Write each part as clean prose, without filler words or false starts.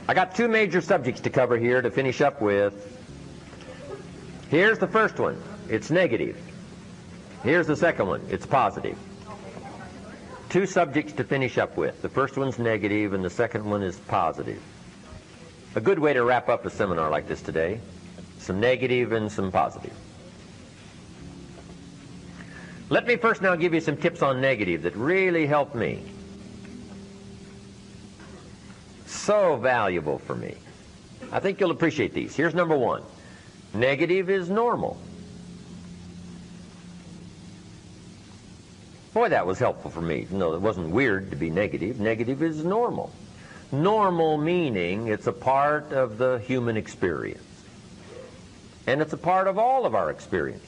I got two major subjects to cover here to finish up with. Here's the first one. It's negative. Here's the second one. It's positive. Two subjects to finish up with. The first one's negative and the second one is positive. A good way to wrap up a seminar like this today. Some negative and some positive. Let me first now give you some tips on negative that really helped me. So valuable for me. I think you'll appreciate these. Here's number one. Negative is normal. Boy, that was helpful for me. No, it wasn't weird to be negative. Negative is normal. Normal meaning it's a part of the human experience. And it's a part of all of our experience.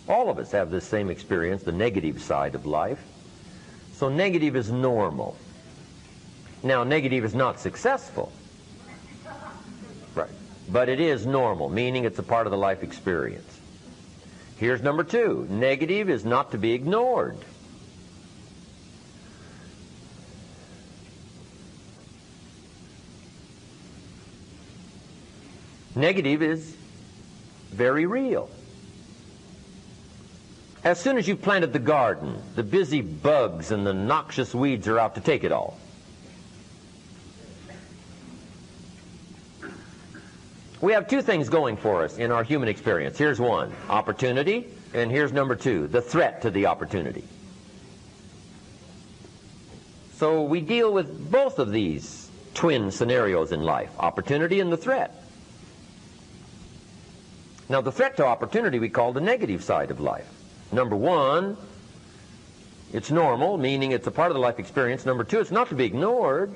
All of us have this same experience, the negative side of life. So negative is normal. Now, negative is not successful. Right. But it is normal, meaning it's a part of the life experience. Here's number two. Negative is not to be ignored. Negative is very real. As soon as you've planted the garden, the busy bugs and the noxious weeds are out to take it all. We have two things going for us in our human experience. Here's one, opportunity, and here's number two, the threat to the opportunity. So we deal with both of these twin scenarios in life, opportunity and the threat. Now, the threat to opportunity we call the negative side of life. Number one, it's normal, meaning it's a part of the life experience. Number two, it's not to be ignored.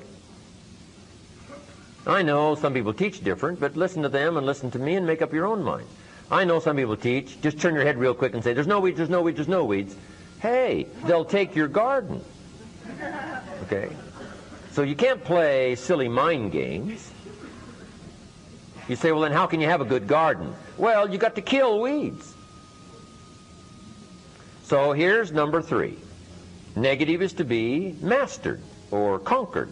I know some people teach different, but listen to them and listen to me and make up your own mind. I know some people teach, just turn your head real quick and say, there's no weeds, there's no weeds, there's no weeds. Hey, they'll take your garden. Okay? So you can't play silly mind games. You say, well, then how can you have a good garden? Well, you got to kill weeds. So here's number three. Negative is to be mastered or conquered.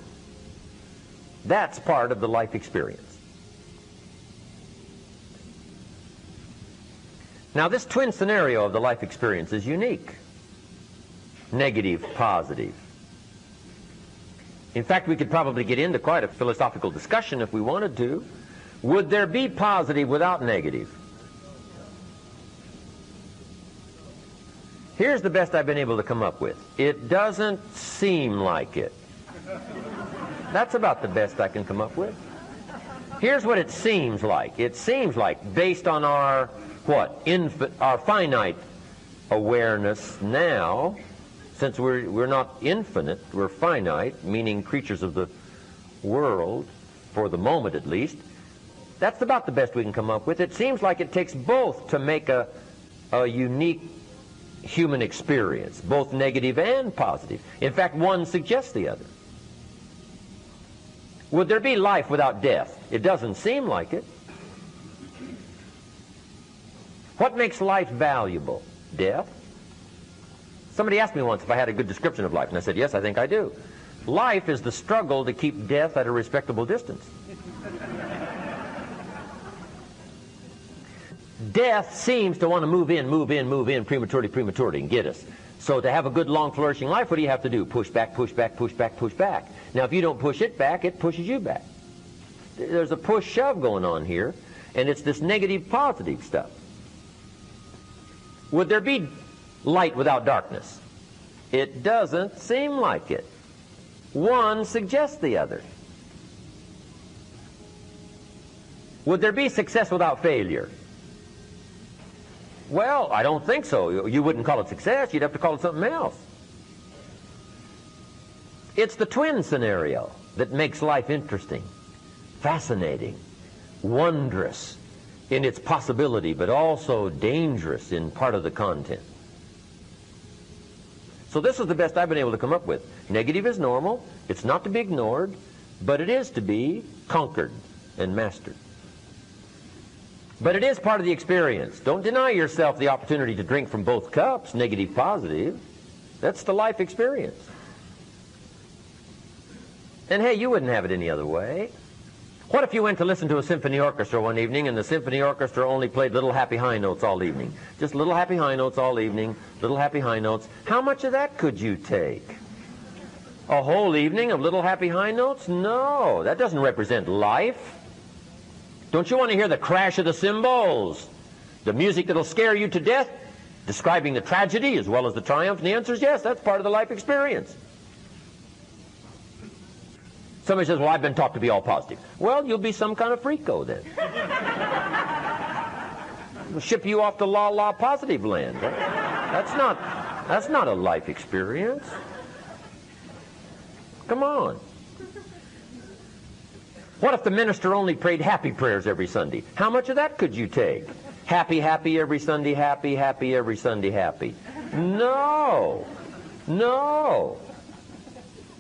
That's part of the life experience. Now, this twin scenario of the life experience is unique. Negative, positive. In fact, we could probably get into quite a philosophical discussion if we wanted to. Would there be positive without negative? Here's the best I've been able to come up with. It doesn't seem like it. That's about the best I can come up with. Here's what it seems like. It seems like, based on our, our finite awareness now, since we're not infinite, we're finite, meaning creatures of the world, for the moment at least, that's about the best we can come up with. It seems like it takes both to make a unique human experience, both negative and positive. In fact, one suggests the other. Would there be life without death? It doesn't seem like it. What makes life valuable? Death? Somebody asked me once if I had a good description of life, and I said, yes, I think I do. Life is the struggle to keep death at a respectable distance. Death seems to want to move in prematurely and get us. So to have a good, long, flourishing life, what do you have to do? Push back, push back, push back, push back. Now, if you don't push it back, it pushes you back. There's a push-shove going on here, and it's this negative-positive stuff. Would there be light without darkness? It doesn't seem like it. One suggests the other. Would there be success without failure? Well, I don't think so. You wouldn't call it success. You'd have to call it something else. It's the twin scenario that makes life interesting, fascinating, wondrous in its possibility, but also dangerous in part of the content. So this is the best I've been able to come up with. Negative is normal. It's not to be ignored, but it is to be conquered and mastered. But it is part of the experience. Don't deny yourself the opportunity to drink from both cups, negative, positive. That's the life experience. And hey, you wouldn't have it any other way. What if you went to listen to a symphony orchestra one evening and the symphony orchestra only played little happy high notes all evening? Just little happy high notes all evening, little happy high notes. How much of that could you take? A whole evening of little happy high notes? No, that doesn't represent life. Don't you want to hear the crash of the cymbals? The music that'll scare you to death, describing the tragedy as well as the triumph? And the answer is yes, that's part of the life experience. Somebody says, well, I've been taught to be all positive. Well, you'll be some kind of freako then. We'll ship you off to la positive land. Right? That's not a life experience. Come on. What if the minister only prayed happy prayers every Sunday? How much of that could you take? Happy, happy every Sunday, happy, happy every Sunday, happy. No. No.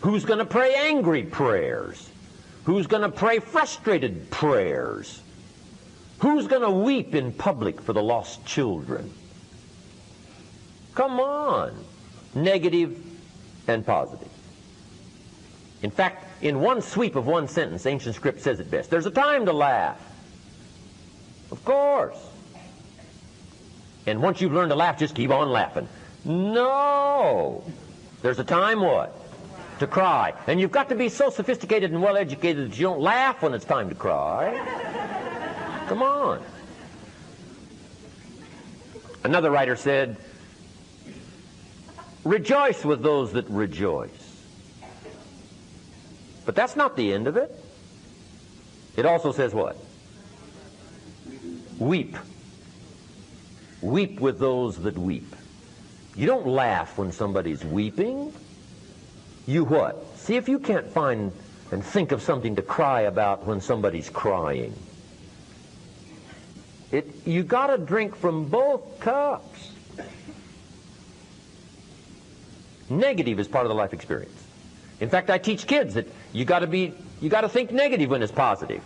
Who's going to pray angry prayers? Who's going to pray frustrated prayers? Who's going to weep in public for the lost children? Come on. Negative and positive. In fact, in one sweep of one sentence, ancient script says it best. There's a time to laugh. Of course. And once you've learned to laugh, just keep on laughing. No. There's a time what? To cry. And you've got to be so sophisticated and well-educated that you don't laugh when it's time to cry. Come on. Another writer said, rejoice with those that rejoice. But that's not the end of it. It also says what? Weep. Weep with those that weep. You don't laugh when somebody's weeping. You what? See if you can't find and think of something to cry about when somebody's crying. You got to drink from both cups. Negative is part of the life experience. In fact, I teach kids that you got to think negative when it's positive.